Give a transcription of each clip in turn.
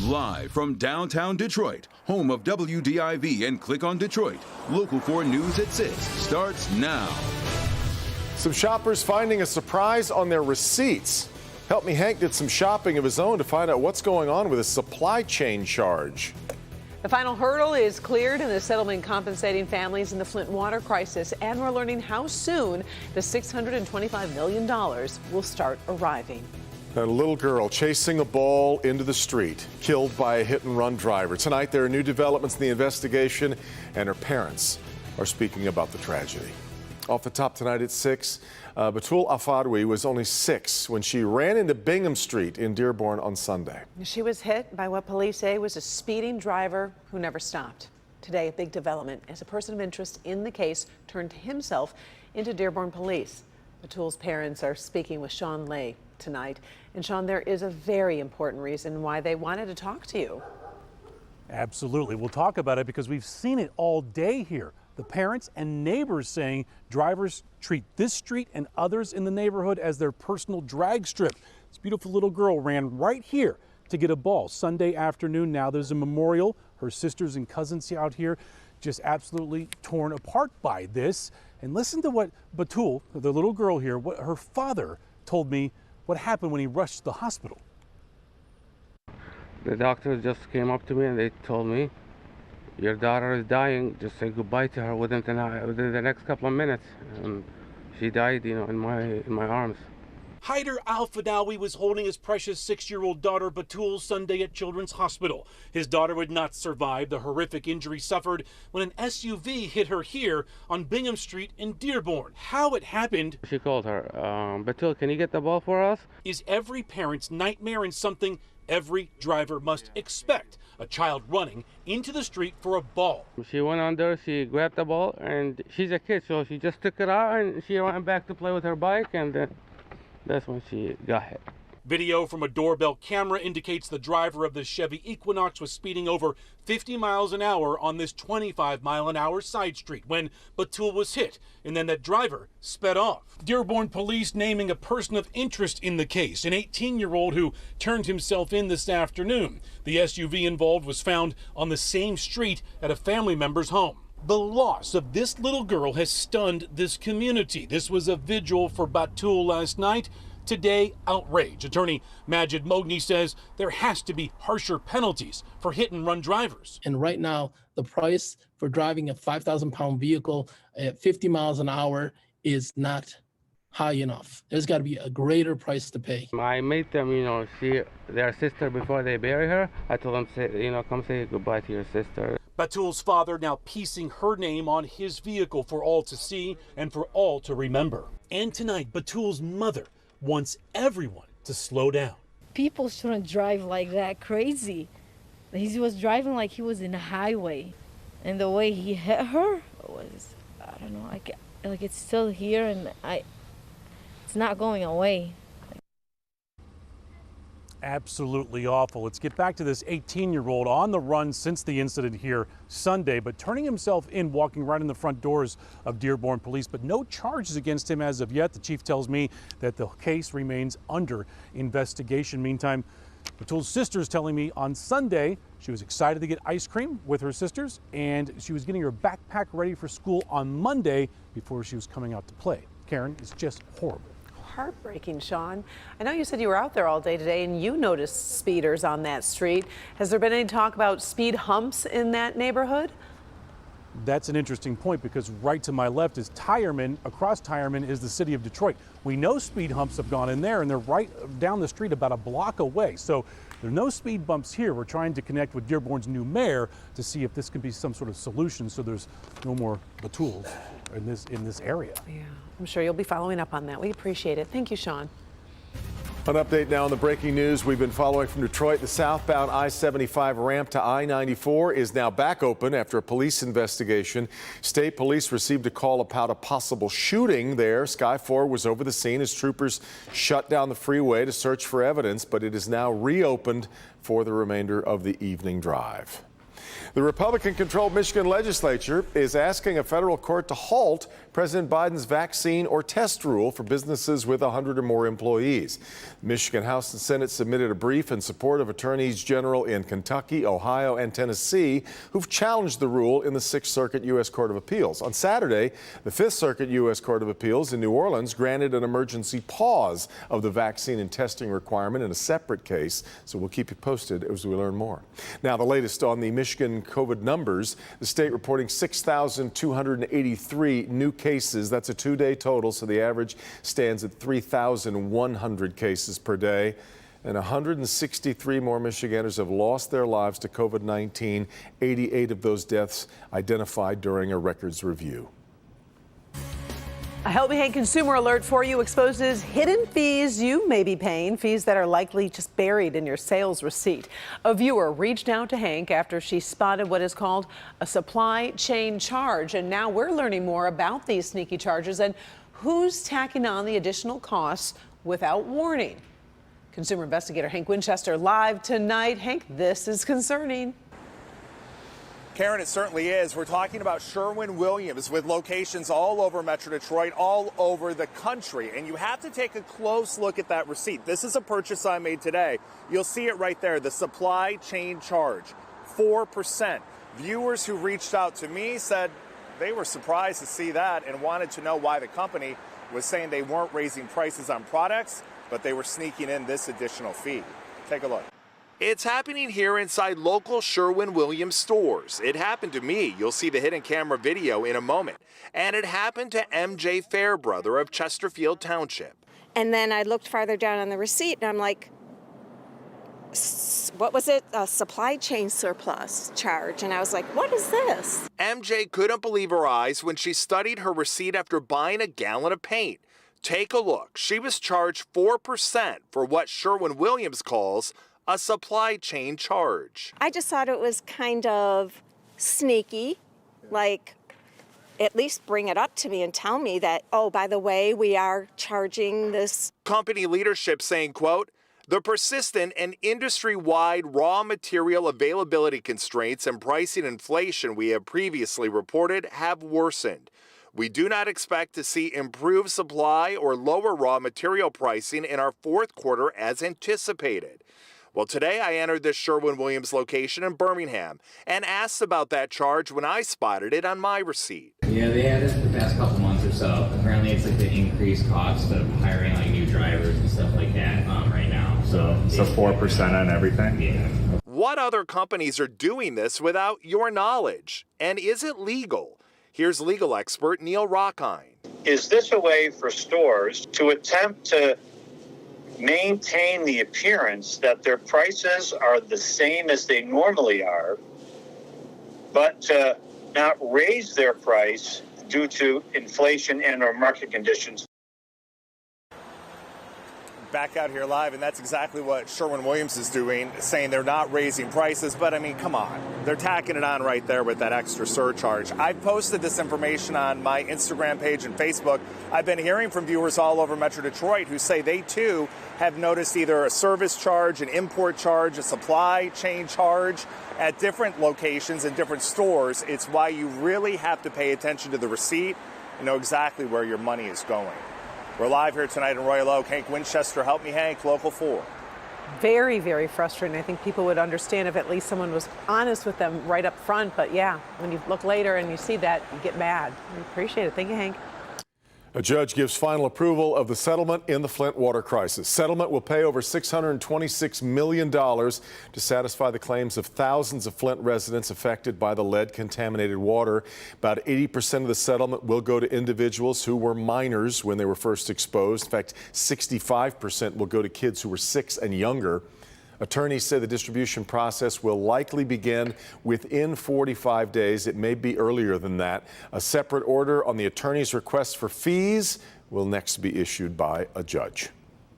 Live from downtown Detroit, home of WDIV and Click on Detroit, Local 4 News at 6 starts now. Some shoppers finding a surprise on their receipts. Help Me Hank did some shopping of his own to find out what's going on with a supply chain charge. The final hurdle is cleared in the settlement compensating families in the Flint water crisis, and we're learning how soon the $625 million will start arriving. A little girl chasing a ball into the street, killed by a hit-and-run driver. Tonight, there are new developments in the investigation, and her parents are speaking about the tragedy. Off the top tonight at 6, Batul Afadoui was only 6 when she ran into Bingham Street in Dearborn on Sunday. She was hit by what police say was a speeding driver who never stopped. Today, a big development as a person of interest in the case turned himself into Dearborn police. Batul's parents are speaking with Sean Lay tonight. And Sean, there is a very important reason why they wanted to talk to you. Absolutely. We'll talk about it because we've seen it all day here. The parents and neighbors saying drivers treat this street and others in the neighborhood as their personal drag strip. This beautiful little girl ran right here to get a ball Sunday afternoon. Now there's a memorial. Her sisters and cousins out here just absolutely torn apart by this. And listen to what Batul, the little girl here, what her father told me what happened when he rushed to the hospital. The doctors just came up to me and they told me, your daughter is dying, just say goodbye to her within the next couple of minutes. And she died, in my arms. Haider Al-Fadawi was holding his precious 6-year-old daughter Batul Sunday at Children's Hospital. His daughter would not survive the horrific injury suffered when an SUV hit her here on Bingham Street in Dearborn. How it happened, She called her, Batul, can you get the ball for us? Is every parent's nightmare and something every driver must expect. A child running into the street for a ball. She went under, she grabbed the ball, and she's a kid, so she just took it out and she went back to play with her bike, and then that's when she got hit. Video from a doorbell camera indicates the driver of the Chevy Equinox was speeding over 50 miles an hour on this 25-mile-an-hour side street when Batul was hit, and then that driver sped off. Dearborn police naming a person of interest in the case, an 18-year-old who turned himself in this afternoon. The SUV involved was found on the same street at a family member's home. The loss of this little girl has stunned this community. This was a vigil for Batul last night. Today, outrage. Attorney Majid Mogni says there has to be harsher penalties for hit-and-run drivers. And right now, the price for driving a 5,000-pound vehicle at 50 miles an hour is not high enough. There's got to be a greater price to pay. I made them, see their sister before they bury her. I told them, come say goodbye to your sister. Batul's father now piecing her name on his vehicle for all to see and for all to remember. And tonight, Batul's mother wants everyone to slow down. People shouldn't drive like that crazy. He was driving like he was in a highway. And the way he hit her was, I don't know, like it's still here and it's not going away. Absolutely awful. Let's get back to this 18-year-old on the run since the incident here Sunday, but turning himself in, walking right in the front doors of Dearborn Police, but no charges against him as of yet. The chief tells me that the case remains under investigation. Meantime, Batul's sister's telling me on Sunday she was excited to get ice cream with her sisters, and she was getting her backpack ready for school on Monday before she was coming out to play. Karen, it's just horrible. Heartbreaking, Sean. I know you said you were out there all day today and you noticed speeders on that street. Has there been any talk about speed humps in that neighborhood? That's an interesting point because right to my left is Tireman. Across Tireman is the city of Detroit. We know speed humps have gone in there and they're right down the street about a block away. So there are no speed bumps here. We're trying to connect with Dearborn's new mayor to see if this can be some sort of solution so there's no more Batuls in this area. Yeah, I'm sure you'll be following up on that. We appreciate it. Thank you, Sean. An update now on the breaking news we've been following from Detroit. The southbound I-75 ramp to I-94 is now back open after a police investigation. State police received a call about a possible shooting there. Sky 4 was over the scene as troopers shut down the freeway to search for evidence, but it is now reopened for the remainder of the evening drive. The Republican-controlled Michigan legislature is asking a federal court to halt President Biden's vaccine or test rule for businesses with 100 or more employees. The Michigan House and Senate submitted a brief in support of attorneys general in Kentucky, Ohio, and Tennessee who've challenged the rule in the 6th Circuit U.S. Court of Appeals. On Saturday, the 5th Circuit U.S. Court of Appeals in New Orleans granted an emergency pause of the vaccine and testing requirement in a separate case, so we'll keep you posted as we learn more. Now, the latest on the Michigan COVID numbers, the state reporting 6,283 new cases. That's a two-day total, so the average stands at 3,100 cases per day. And 163 more Michiganders have lost their lives to COVID-19, 88 of those deaths identified during a records review. A Help Me Hank consumer alert for you exposes hidden fees you may be paying, fees that are likely just buried in your sales receipt. A viewer reached out to Hank after she spotted what is called a supply chain charge. And now we're learning more about these sneaky charges and who's tacking on the additional costs without warning. Consumer investigator Hank Winchester live tonight. Hank, this is concerning. Karen, it certainly is. We're talking about Sherwin-Williams with locations all over Metro Detroit, all over the country. And you have to take a close look at that receipt. This is a purchase I made today. You'll see it right there, the supply chain charge, 4%. Viewers who reached out to me said they were surprised to see that and wanted to know why the company was saying they weren't raising prices on products, but they were sneaking in this additional fee. Take a look. It's happening here inside local Sherwin-Williams stores. It happened to me. You'll see the hidden camera video in a moment. And it happened to MJ Fairbrother of Chesterfield Township. And then I looked farther down on the receipt and I'm like, what was it? A supply chain surplus charge. And I was like, what is this? MJ couldn't believe her eyes when she studied her receipt after buying a gallon of paint. Take a look. She was charged 4% for what Sherwin-Williams calls a supply chain charge. I just thought it was kind of sneaky, like at least bring it up to me and tell me that, oh, by the way, we are charging this. Company leadership saying, quote, the persistent and industry-wide raw material availability constraints and pricing inflation we have previously reported have worsened. We do not expect to see improved supply or lower raw material pricing in our fourth quarter as anticipated. Well, today I entered this Sherwin-Williams location in Birmingham and asked about that charge when I spotted it on my receipt. Yeah, they had it the past couple months or so. Apparently it's like the increased cost of hiring like new drivers and stuff like that right now. So 4% on everything? Yeah. What other companies are doing this without your knowledge? And is it legal? Here's legal expert Neil Rockine. Is this a way for stores to attempt to maintain the appearance that their prices are the same as they normally are, but to not raise their price due to inflation and or market conditions? Back out here live, and that's exactly what Sherwin-Williams is doing, saying they're not raising prices, but I mean, come on. They're tacking it on right there with that extra surcharge. I've posted this information on my Instagram page and Facebook. I've been hearing from viewers all over Metro Detroit who say they too have noticed either a service charge, an import charge, a supply chain charge at different locations and different stores. It's why you really have to pay attention to the receipt and know exactly where your money is going. We're live here tonight in Royal Oak. Hank Winchester, Help Me Hank, Local 4. Very, very frustrating. I think people would understand if at least someone was honest with them right up front. But yeah, when you look later and you see that, you get mad. We appreciate it. Thank you, Hank. A judge gives final approval of the settlement in the Flint water crisis. Settlement will pay over $626 million to satisfy the claims of thousands of Flint residents affected by the lead-contaminated water. About 80% of the settlement will go to individuals who were minors when they were first exposed. In fact, 65% will go to kids who were 6 and younger. Attorneys say the distribution process will likely begin within 45 days. It may be earlier than that. A separate order on the attorney's request for fees will next be issued by a judge.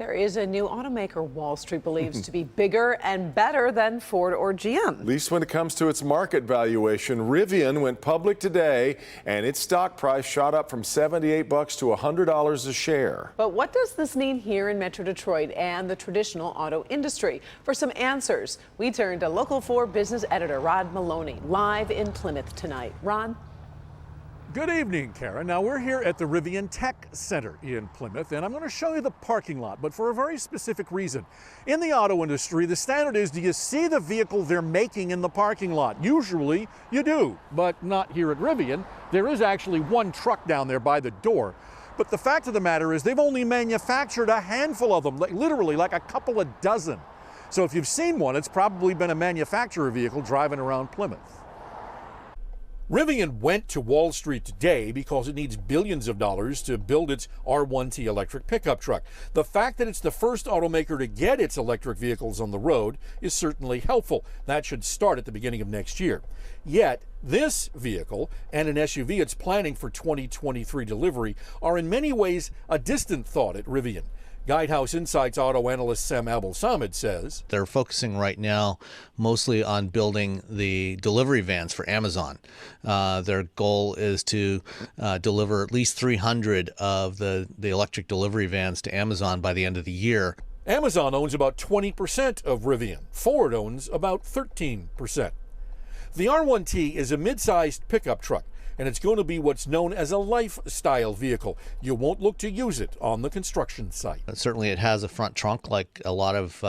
There is a new automaker Wall Street believes to be bigger and better than Ford or GM. At least when it comes to its market valuation. Rivian went public today, and its stock price shot up from $78 to $100 a share. But what does this mean here in Metro Detroit and the traditional auto industry? For some answers, we turn to Local 4 business editor Rod Maloney, live in Plymouth tonight. Ron? Good evening, Karen. Now, we're here at the Rivian Tech Center in Plymouth, and I'm going to show you the parking lot, but for a very specific reason. In the auto industry, the standard is, do you see the vehicle they're making in the parking lot? Usually, you do, but not here at Rivian. There is actually one truck down there by the door. But the fact of the matter is, they've only manufactured a handful of them, literally like a couple of dozen. So if you've seen one, it's probably been a manufacturer vehicle driving around Plymouth. Rivian went to Wall Street today because it needs billions of dollars to build its R1T electric pickup truck. The fact that it's the first automaker to get its electric vehicles on the road is certainly helpful. That should start at the beginning of next year. Yet, this vehicle and an SUV it's planning for 2023 delivery are in many ways a distant thought at Rivian. Guidehouse Insights auto analyst Sam Abel-Samad says they're focusing right now mostly on building the delivery vans for Amazon. Their goal is to deliver at least 300 of the electric delivery vans to Amazon by the end of the year. Amazon owns about 20% of Rivian. Ford owns about 13%. The R1T is a mid-sized pickup truck, and it's going to be what's known as a lifestyle vehicle. You won't look to use it on the construction site. Certainly it has a front trunk like a lot of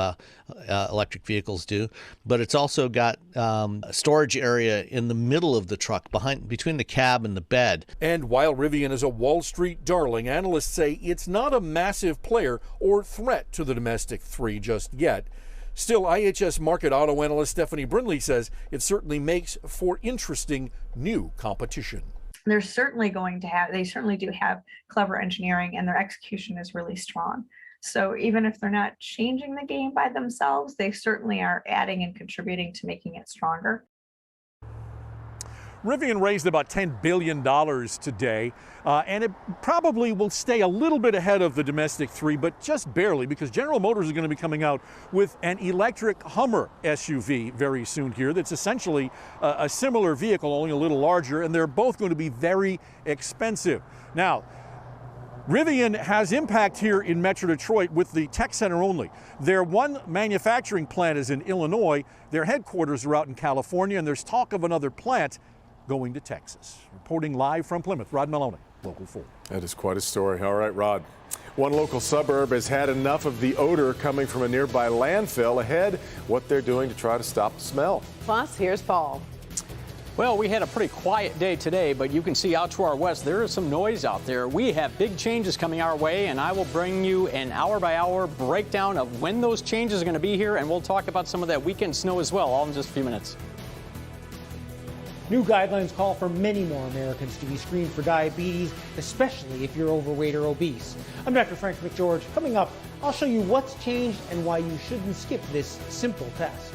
electric vehicles do, but it's also got a storage area in the middle of the truck between the cab and the bed. And while Rivian is a Wall Street darling, analysts say it's not a massive player or threat to the domestic three just yet. Still, IHS Markit auto analyst Stephanie Brindley says it certainly makes for interesting new competition. They're certainly they certainly do have clever engineering, and their execution is really strong. So even if they're not changing the game by themselves, they certainly are adding and contributing to making it stronger. Rivian raised about $10 billion today, and it probably will stay a little bit ahead of the domestic three, but just barely, because General Motors is going to be coming out with an electric Hummer SUV very soon here that's essentially a similar vehicle, only a little larger, and they're both going to be very expensive. Now, Rivian has impact here in Metro Detroit with the Tech Center only. Their one manufacturing plant is in Illinois. Their headquarters are out in California, and there's talk of another plant going to Texas. Reporting live from Plymouth, Rod Maloney, Local 4. That is quite a story. All right, Rod. One local suburb has had enough of the odor coming from a nearby landfill. Ahead, what they're doing to try to stop the smell. Plus, here's Paul. Well, we had a pretty quiet day today, but you can see out to our west, there is some noise out there. We have big changes coming our way, and I will bring you an hour-by-hour breakdown of when those changes are going to be here, and we'll talk about some of that weekend snow as well, all in just a few minutes. New guidelines call for many more Americans to be screened for diabetes, especially if you're overweight or obese. I'm Dr. Frank McGeorge. Coming up, I'll show you what's changed and why you shouldn't skip this simple test.